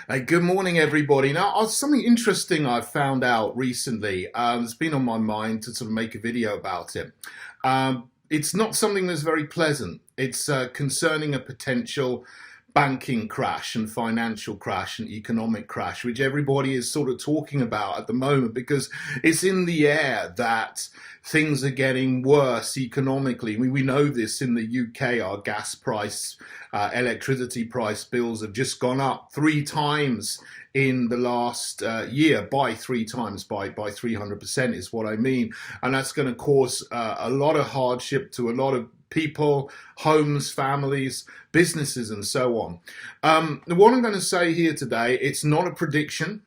Hey, good morning, everybody. Now, something interesting I've found out recently. It's been on my mind to sort of make a video about it. It's not something that's very pleasant. It's concerning a potential banking crash and financial crash and economic crash, which everybody is sort of talking about at the moment because it's in the air that things are getting worse economically. We know this in the UK. Our gas price, electricity price bills have just gone up 3 times in the last year, by 3 times, by 300% is what I mean. And that's going to cause a lot of hardship to a lot of people, homes, families, businesses, and so on. What I'm going to say here today, it's not a prediction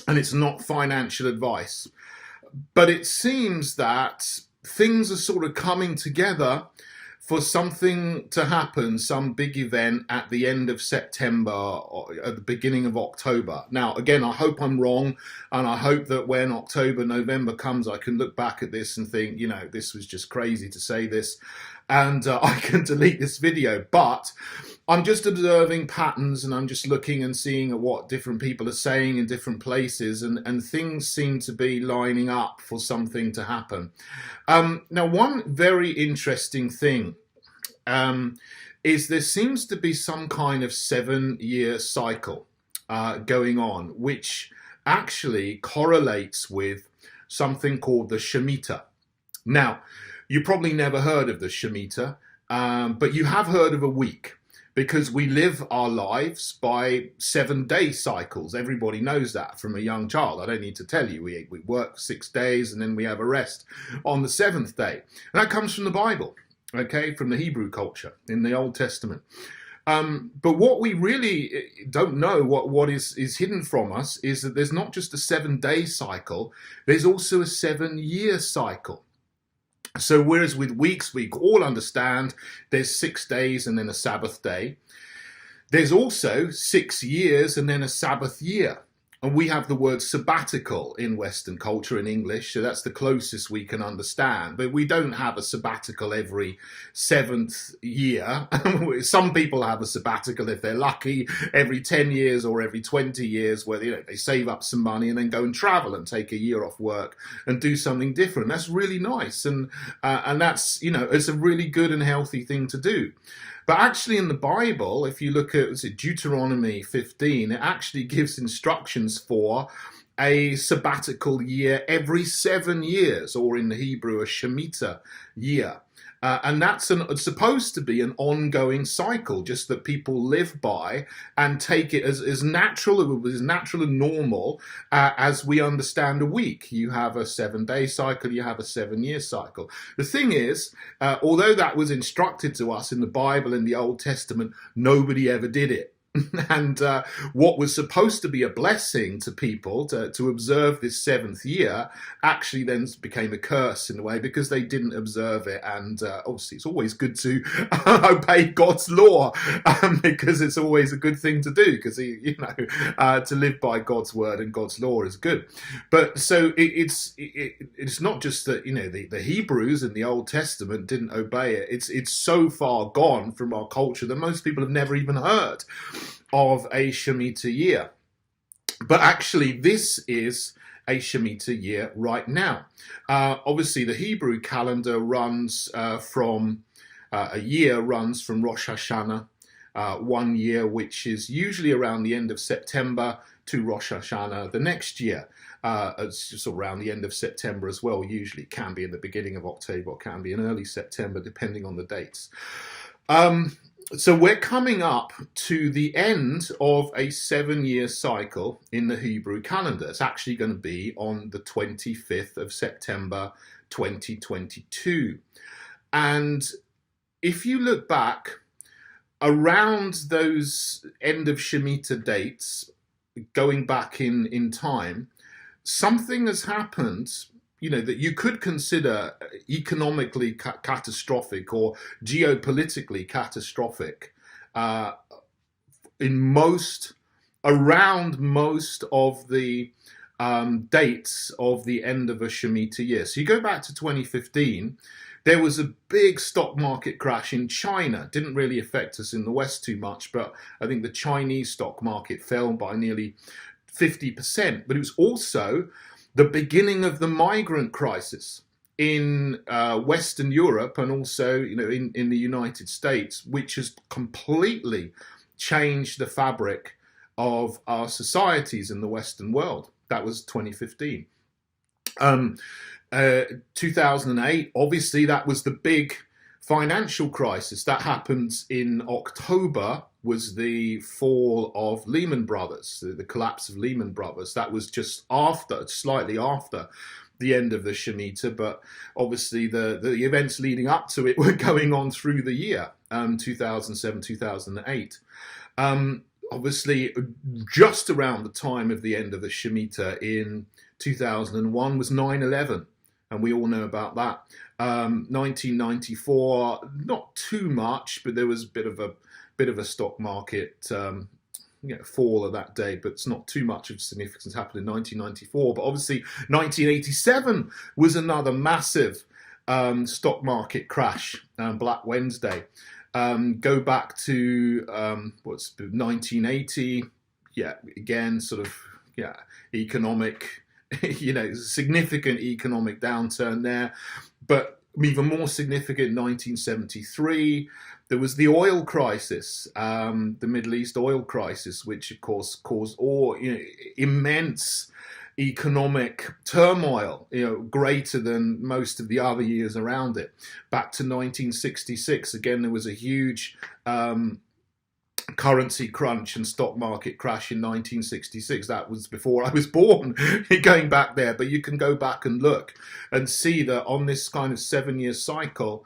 and it's not financial advice, but it seems that things are sort of coming together for something to happen, some big event at the end of September or at the beginning of October. Now, again, I hope I'm wrong, and I hope that when October, November comes, I can look back at this and think, this was just crazy to say this, and I can delete this video. But I'm just observing patterns, and I'm just looking and seeing at what different people are saying in different places, and things seem to be lining up for something to happen. Now, one very interesting thing is there seems to be some kind of 7-year cycle going on, which actually correlates with something called the Shemitah. Now, you probably never heard of the Shemitah, but you have heard of a week, because we live our lives by 7-day cycles. Everybody knows that from a young child. I don't need to tell you. We work 6 days and then we have a rest on the 7th day. And that comes from the Bible, okay, from the Hebrew culture in the Old Testament. But what we really don't know, what is hidden from us, is that there's not just a 7-day cycle, there's also a 7-year cycle. So whereas with weeks, we all understand there's 6 days and then a Sabbath day, there's also 6 years and then a Sabbath year. And we have the word sabbatical in Western culture in English, so that's the closest we can understand. But we don't have a sabbatical every 7th year. Some people have a sabbatical, if they're lucky, every 10 years or every 20 years, where they save up some money and then go and travel and take a year off work and do something different. That's really nice, and that's it's a really good and healthy thing to do. But actually in the Bible, if you look at Deuteronomy 15, it actually gives instructions for a sabbatical year every 7 years, or in the Hebrew, a Shemitah year. And that's it's supposed to be an ongoing cycle, just that people live by and take it as natural and normal as we understand a week. You have a 7-day cycle, you have a 7-year cycle. The thing is, although that was instructed to us in the Bible in the Old Testament, nobody ever did it. And what was supposed to be a blessing to people to observe this 7th year actually then became a curse in a way, because they didn't observe it. And obviously it's always good to obey God's law, because it's always a good thing to do, because to live by God's word and God's law is good. But so it's not just that the Hebrews in the Old Testament didn't obey it. It's so far gone from our culture that most people have never even heard of a Shemitah year. But actually this is a Shemitah year right now. Obviously the Hebrew calendar runs from Rosh Hashanah, 1 year, which is usually around the end of September, to Rosh Hashanah the next year. It's just around the end of September as well. Usually it can be in the beginning of October, or can be in early September, depending on the dates. So we're coming up to the end of a 7-year cycle in the Hebrew calendar. It's actually going to be on the 25th of September 2022. And if you look back around those end of Shemitah dates, going back in time, something has happened that you could consider economically catastrophic or geopolitically catastrophic around most of the dates of the end of a Shemitah year. So you go back to 2015, There was a big stock market crash in China. Didn't really affect us in the West too much, but I think the Chinese stock market fell by nearly 50%. But it was also the beginning of the migrant crisis in Western Europe, and also, in the United States, which has completely changed the fabric of our societies in the Western world. That was 2015. 2008, obviously, that was the big financial crisis. That happened in October, was the fall of Lehman Brothers, the collapse of Lehman Brothers. That was just slightly after the end of the Shemitah, but obviously the events leading up to it were going on through the year, 2007, 2008. Obviously, just around the time of the end of the Shemitah in 2001 was 9/11, and we all know about that. 1994, not too much, but there was a bit of a stock market fall of that day, but it's not too much of significance happened in 1994. But obviously 1987 was another massive stock market crash, Black Wednesday. Go back to 1980, again, sort of, economic, significant economic downturn there. But even more significant, 1973, there was the oil crisis, the Middle East oil crisis, which of course caused immense economic turmoil, greater than most of the other years around it. Back to 1966, again, there was a huge currency crunch and stock market crash in 1966. That was before I was born, going back there. But you can go back and look and see that on this kind of 7-year cycle,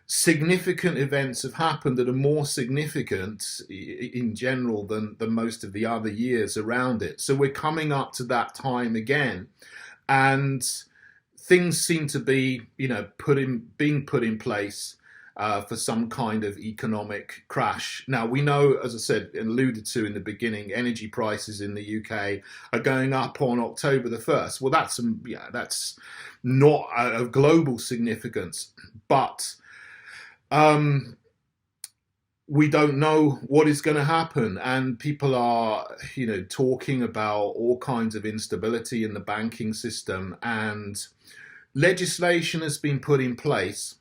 significant events have happened that are more significant in general than most of the other years around it. So we're coming up to that time again, and things seem to be, being put in place for some kind of economic crash. Now, we know, as I said and alluded to in the beginning, energy prices in the UK are going up on October the 1st. Well, that's not of global significance, but we don't know what is going to happen, and people are, talking about all kinds of instability in the banking system, and legislation has been put in place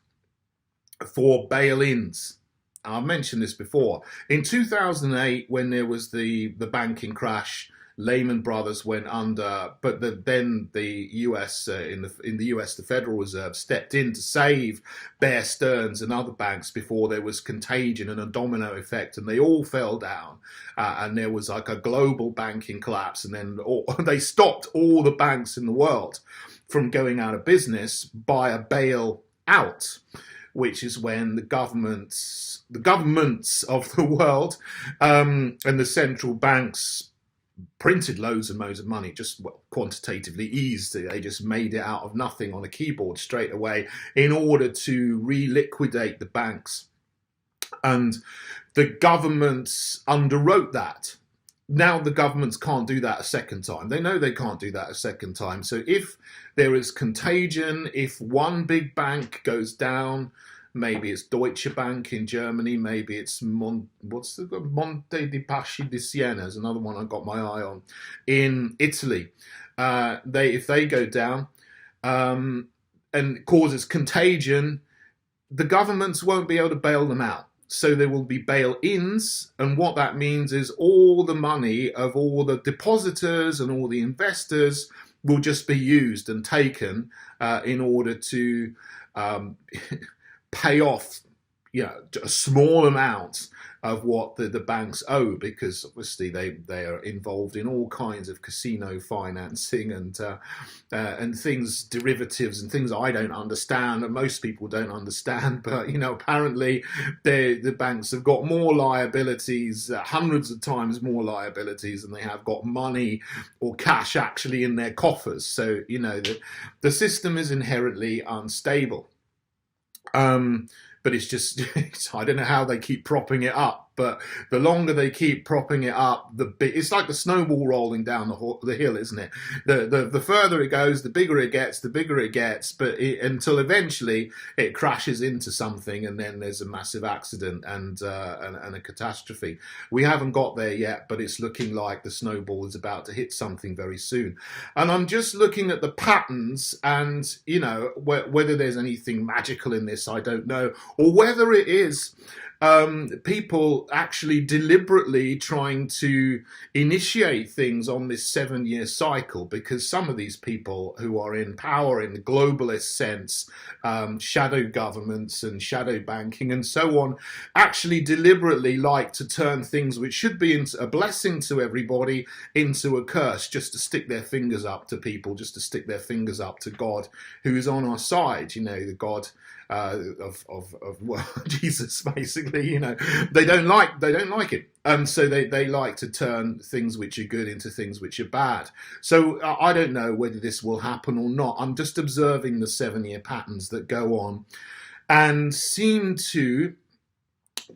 for bail-ins. I've mentioned this before. In 2008, when there was the banking crash, Lehman Brothers went under, but then the US, in the US, the Federal Reserve stepped in to save Bear Stearns and other banks before there was contagion and a domino effect, and they all fell down, and there was like a global banking collapse, and then they stopped all the banks in the world from going out of business by a bailout, which is when the governments of the world and the central banks printed loads and loads of money, just quantitatively eased. They just made it out of nothing on a keyboard straight away in order to reliquidate the banks. And the governments underwrote that. Now the governments can't do that a second time. They know they can't do that a second time. So if there is contagion, if one big bank goes down, maybe it's Deutsche Bank in Germany, maybe it's Monte dei Paschi di Siena is another one I got my eye on in Italy. If they go down and causes contagion, the governments won't be able to bail them out. So there will be bail-ins, and what that means is all the money of all the depositors and all the investors will just be used and taken in order to pay off, a small amount of what the banks owe, because obviously they are involved in all kinds of casino financing and things, derivatives and things I don't understand and most people don't understand. But apparently the banks have got more liabilities, hundreds of times more liabilities than they have got money or cash actually in their coffers. So the system is inherently unstable. But it's just, I don't know how they keep propping it up. But the longer they keep propping it up, it's like the snowball rolling down the hill, isn't it? The further it goes, the bigger it gets, but until eventually it crashes into something, and then there's a massive accident and a catastrophe. We haven't got there yet, but it's looking like the snowball is about to hit something very soon. And I'm just looking at the patterns, and whether there's anything magical in this, I don't know, or whether it is people actually deliberately trying to initiate things on this 7-year cycle, because some of these people who are in power in the globalist sense, shadow governments and shadow banking and so on, actually deliberately like to turn things which should be a blessing to everybody into a curse, just to stick their fingers up to people, just to stick their fingers up to God, who is on our side, the God well, Jesus, basically. They don't like it, and so they like to turn things which are good into things which are bad. So I don't know whether this will happen or not. I'm just observing the 7-year patterns that go on and seem to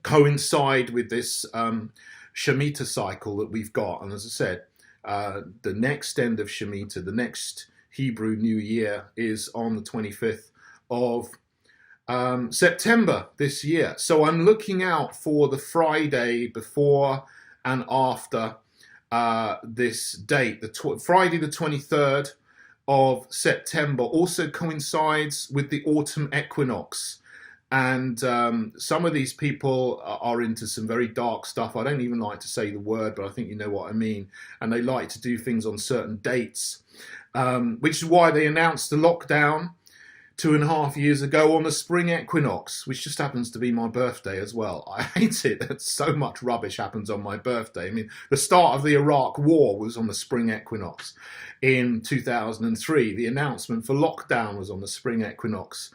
coincide with this Shemitah cycle that we've got. And as I said, the next end of Shemitah, the next Hebrew New Year, is on the 25th of September this year. So I'm looking out for the Friday before and after this date. Friday the 23rd of September also coincides with the autumn equinox. And some of these people are into some very dark stuff. I don't even like to say the word, but I think you know what I mean. And they like to do things on certain dates, which is why they announced the lockdown 2.5 years ago on the spring equinox, which just happens to be my birthday as well. I hate it that so much rubbish happens on my birthday. I mean, the start of the Iraq War was on the spring equinox in 2003. The announcement for lockdown was on the spring equinox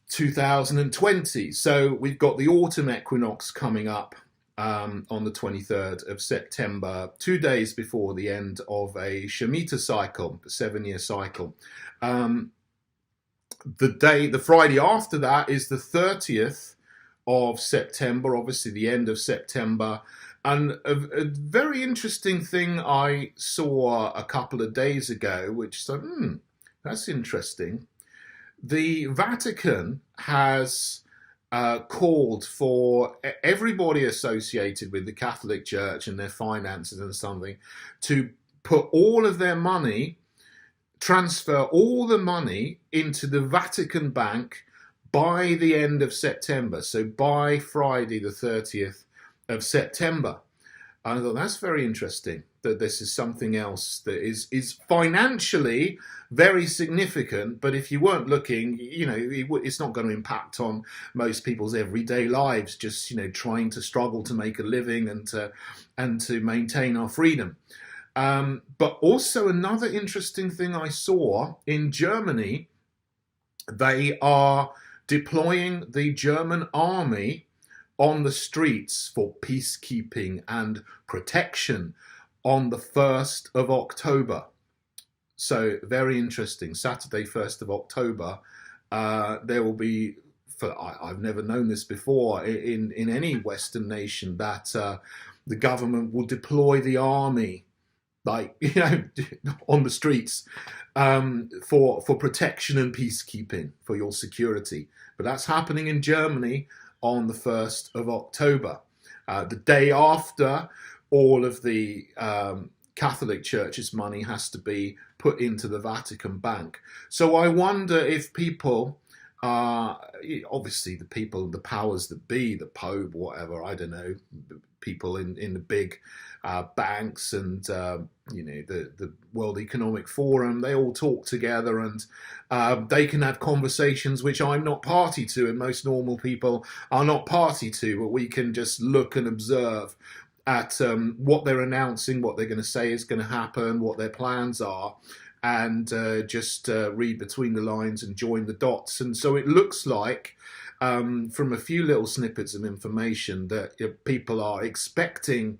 2020. So we've got the autumn equinox coming up on the 23rd of September, 2 days before the end of a Shemitah cycle, a 7-year cycle. The Friday after that is the 30th of September, obviously the end of September. And a very interesting thing I saw a couple of days ago, which said, that's interesting. The Vatican has called for everybody associated with the Catholic Church and their finances and something to put all of their money, transfer all the money into the Vatican Bank by the end of September. So by Friday the 30th of September. I thought that's very interesting, that this is something else that is financially very significant, but if you weren't looking, it's not going to impact on most people's everyday lives, just, trying to struggle to make a living and to maintain our freedom. But also another interesting thing I saw in Germany, they are deploying the German army on the streets for peacekeeping and protection on the 1st of October. So very interesting. Saturday, 1st of October, there will be, I've never known this before in any Western nation, that the government will deploy the army, on the streets for protection and peacekeeping, for your security. But that's happening in Germany on the 1st of October, the day after all of the Catholic Church's money has to be put into the Vatican Bank. So I wonder if people, obviously the powers that be, the Pope, whatever, I don't know, people in the big banks and the World Economic Forum, they all talk together and they can have conversations which I'm not party to, and most normal people are not party to, but we can just look and observe at what they're announcing, what they're going to say is going to happen, what their plans are, and just read between the lines and join the dots. And so it looks like, from a few little snippets of information, that people are expecting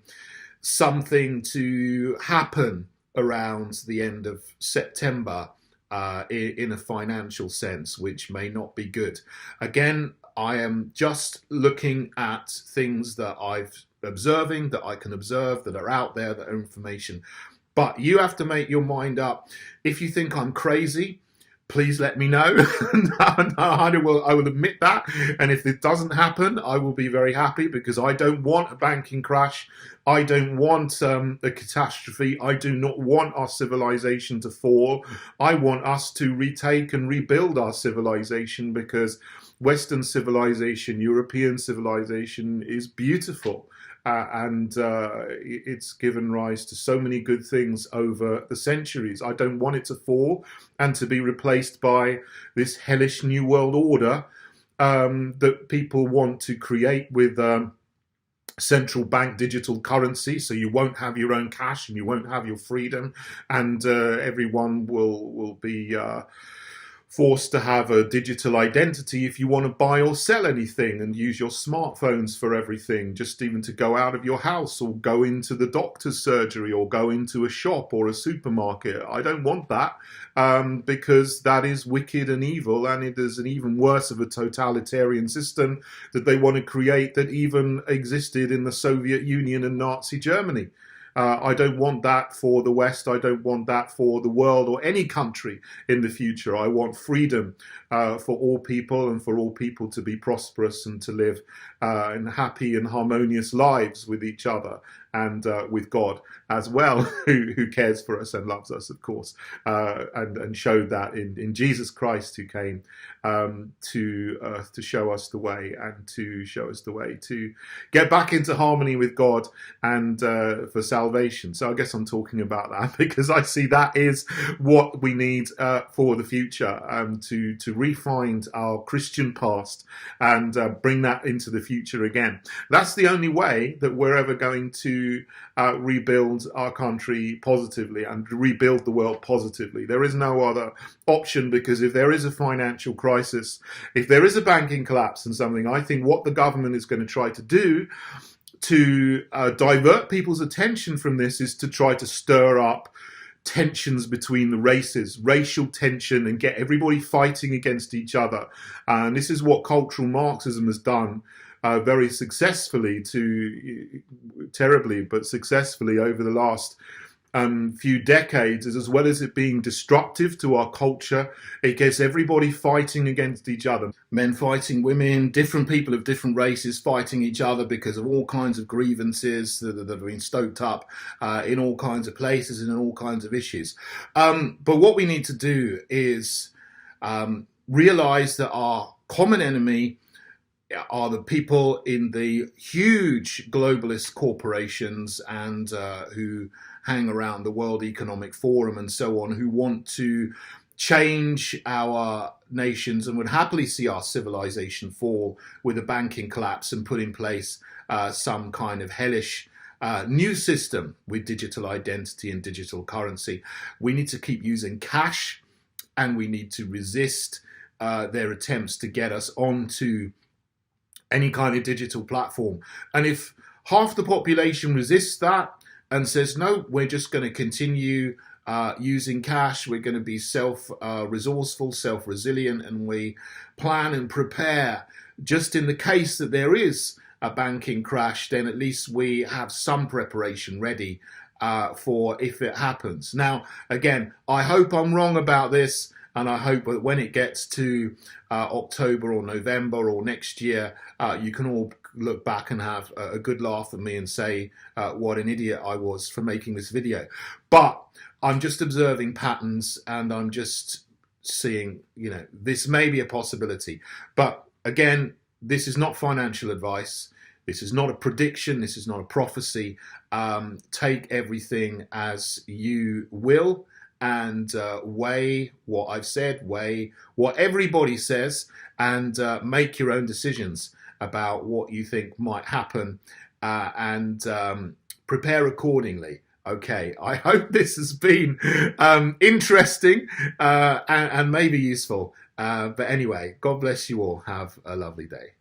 something to happen around the end of September in a financial sense, which may not be good. Again, I am just looking at things that that I can observe, that are out there, that are information. But you have to make your mind up. If you think I'm crazy, please let me know. I will admit that. And if it doesn't happen, I will be very happy, because I don't want a banking crash. I don't want a catastrophe. I do not want our civilization to fall. I want us to retake and rebuild our civilization, because Western civilization, European civilization is beautiful. And it's given rise to so many good things over the centuries. I don't want it to fall and to be replaced by this hellish new world order that people want to create with central bank digital currency. So you won't have your own cash, and you won't have your freedom, and everyone will be forced to have a digital identity if you want to buy or sell anything, and use your smartphones for everything, just even to go out of your house or go into the doctor's surgery or go into a shop or a supermarket. I don't want that, because that is wicked and evil, and it is an even worse of a totalitarian system that they want to create, that even existed in the Soviet Union and Nazi Germany. I don't want that for the West. I don't want that for the world or any country in the future. I want freedom for all people, and for all people to be prosperous and to live in happy and harmonious lives with each other, and with God as well, who cares for us and loves us, of course, and showed that in Jesus Christ, who came to earth to show us the way, and to show us the way to get back into harmony with God, and for salvation. So I guess I'm talking about that because I see that is what we need for the future, to re-find our Christian past and bring that into the future again. That's the only way that we're ever going to rebuild our country positively and rebuild the world positively. There is no other option, because if there is a financial crisis, if there is a banking collapse and something, I think what the government is going to try to do to divert people's attention from this is to try to stir up tensions between the races, racial tension, and get everybody fighting against each other. And this is what cultural Marxism has done very successfully, terribly, but successfully over the last few decades. Is, as well as it being destructive to our culture, it gets everybody fighting against each other. Men fighting women, different people of different races fighting each other because of all kinds of grievances that have been stoked up in all kinds of places and in all kinds of issues. But what we need to do is realize that our common enemy are the people in the huge globalist corporations and who hang around the World Economic Forum and so on, who want to change our nations and would happily see our civilization fall with a banking collapse and put in place some kind of hellish new system with digital identity and digital currency. We need to keep using cash, and we need to resist their attempts to get us onto any kind of digital platform. And if half the population resists that and says, no, we're just going to continue using cash, we're going to be self-resourceful, self-resilient, and we plan and prepare just in the case that there is a banking crash, then at least we have some preparation ready for if it happens. Now, again, I hope I'm wrong about this, and I hope that when it gets to October or November or next year, you can all look back and have a good laugh at me and say what an idiot I was for making this video. But I'm just observing patterns, and I'm just seeing, this may be a possibility. But again, this is not financial advice. This is not a prediction. This is not a prophecy. Take everything as you will, and weigh what I've said, weigh what everybody says, and make your own decisions about what you think might happen, and prepare accordingly. Okay, I hope this has been interesting and maybe useful. But anyway, God bless you all. Have a lovely day.